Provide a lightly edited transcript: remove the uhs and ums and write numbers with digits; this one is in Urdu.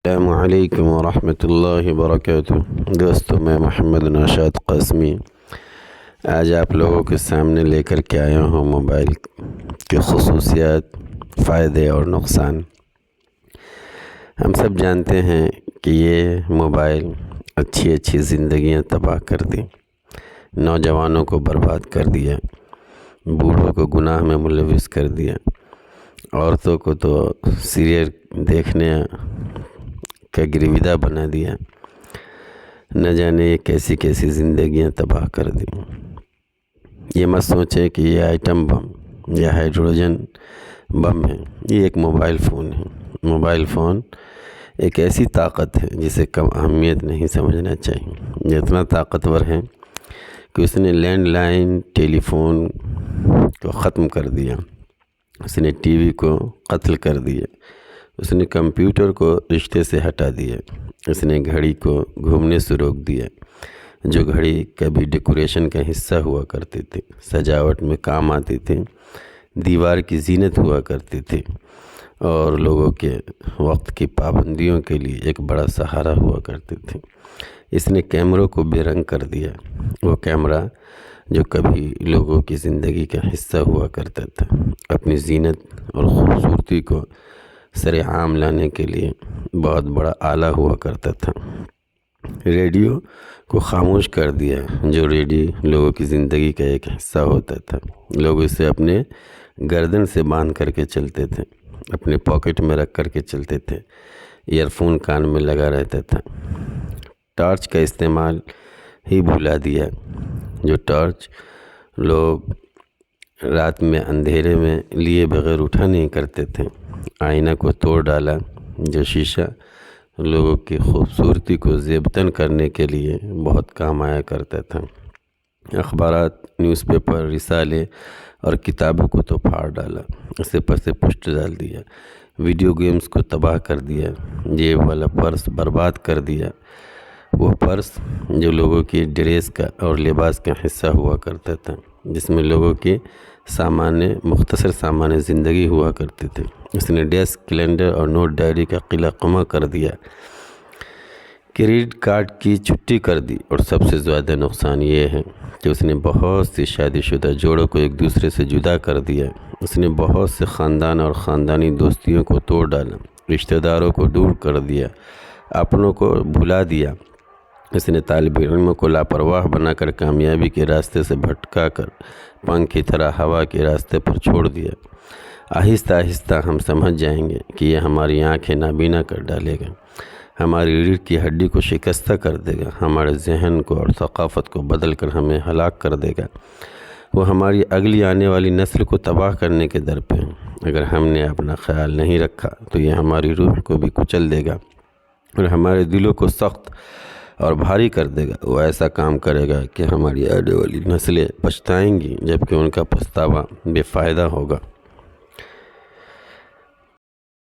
السلام علیکم ورحمۃ اللہ وبرکاتہ۔ دوستو، میں محمد نوشاد قاسمی آج آپ لوگوں کے سامنے لے کر کے آیا ہوں موبائل کے خصوصیات، فائدے اور نقصان۔ ہم سب جانتے ہیں کہ یہ موبائل اچھی زندگیاں تباہ کر دی، نوجوانوں کو برباد کر دیا، بوڑھوں کو گناہ میں ملوث کر دیا، عورتوں کو تو سیریل دیکھنے کا گرویدہ بنا دیا، نہ جانے یہ کیسی زندگیاں تباہ کر دی۔ یہ مت سوچیں کہ یہ ایٹم بم یا ہائیڈروجن بم ہے، یہ ایک موبائل فون ہے۔ موبائل فون ایک ایسی طاقت ہے جسے کم اہمیت نہیں سمجھنا چاہیے۔ یہ اتنا طاقتور ہے کہ اس نے لینڈ لائن ٹیلی فون کو ختم کر دیا، اس نے ٹی وی کو قتل کر دیا، اس نے کمپیوٹر کو رشتے سے ہٹا دیا، اس نے گھڑی کو گھومنے سے روک دیا۔ جو گھڑی کبھی ڈیکوریشن کا حصہ ہوا کرتی تھی، سجاوٹ میں کام آتی تھی، دیوار کی زینت ہوا کرتی تھی اور لوگوں کے وقت کی پابندیوں کے لیے ایک بڑا سہارا ہوا کرتی تھی، اس نے کیمروں کو بے رنگ کر دیا۔ وہ کیمرہ جو کبھی لوگوں کی زندگی کا حصہ ہوا کرتا تھا، اپنی زینت اور خوبصورتی کو سر عام لانے کے لیے بہت بڑا آلہ ہوا کرتا تھا۔ ریڈیو کو خاموش کر دیا، جو ریڈیو لوگوں کی زندگی کا ایک حصہ ہوتا تھا۔ لوگ اسے اپنے گردن سے باندھ کر کے چلتے تھے، اپنے پاکٹ میں رکھ کر کے چلتے تھے، ایئر فون کان میں لگا رہتا تھا۔ ٹارچ کا استعمال ہی بھلا دیا، جو ٹارچ لوگ رات میں اندھیرے میں لیے بغیر اٹھا نہیں کرتے تھے۔ آئینہ کو توڑ ڈالا، جو شیشہ لوگوں کی خوبصورتی کو زیبتن کرنے کے لیے بہت کام آیا کرتا تھا۔ اخبارات، نیوز پیپر، رسالے اور کتابوں کو تو پھاڑ ڈالا، اسے پس پشت ڈال دیا۔ ویڈیو گیمز کو تباہ کر دیا، جیب والا پرس برباد کر دیا، وہ پرس جو لوگوں کی ڈریس کا اور لباس کا حصہ ہوا کرتا تھا، جس میں لوگوں کے مختصر سامان زندگی ہوا کرتے تھے۔ اس نے ڈیسک، کیلنڈر اور نوٹ ڈائری کا قلعہ قمع کر دیا، کریڈٹ کارڈ کی چھٹی کر دی، اور سب سے زیادہ نقصان یہ ہے کہ اس نے بہت سی شادی شدہ جوڑوں کو ایک دوسرے سے جدا کر دیا۔ اس نے بہت سے خاندان اور خاندانی دوستیوں کو توڑ ڈالا، رشتہ داروں کو دور کر دیا، اپنوں کو بھلا دیا۔ اس نے طالب علموں کو لاپرواہ بنا کر کامیابی کے راستے سے بھٹکا کر پنکھ کی طرح ہوا کے راستے پر چھوڑ دیا۔ آہستہ ہم سمجھ جائیں گے کہ یہ ہماری آنکھیں نابینا کر ڈالے گا، ہماری ریڑھ کی ہڈی کو شکستہ کر دے گا، ہمارے ذہن کو اور ثقافت کو بدل کر ہمیں ہلاک کر دے گا۔ وہ ہماری اگلی آنے والی نسل کو تباہ کرنے کے در پہ ہے۔ اگر ہم نے اپنا خیال نہیں رکھا تو یہ ہماری روح کو بھی کچل دے گا اور ہمارے دلوں کو سخت اور بھاری کر دے گا۔ وہ ایسا کام کرے گا کہ ہماری آنے والی نسلیں پچھتائیں گی، جبکہ ان کا پچھتاوا بے فائدہ ہوگا۔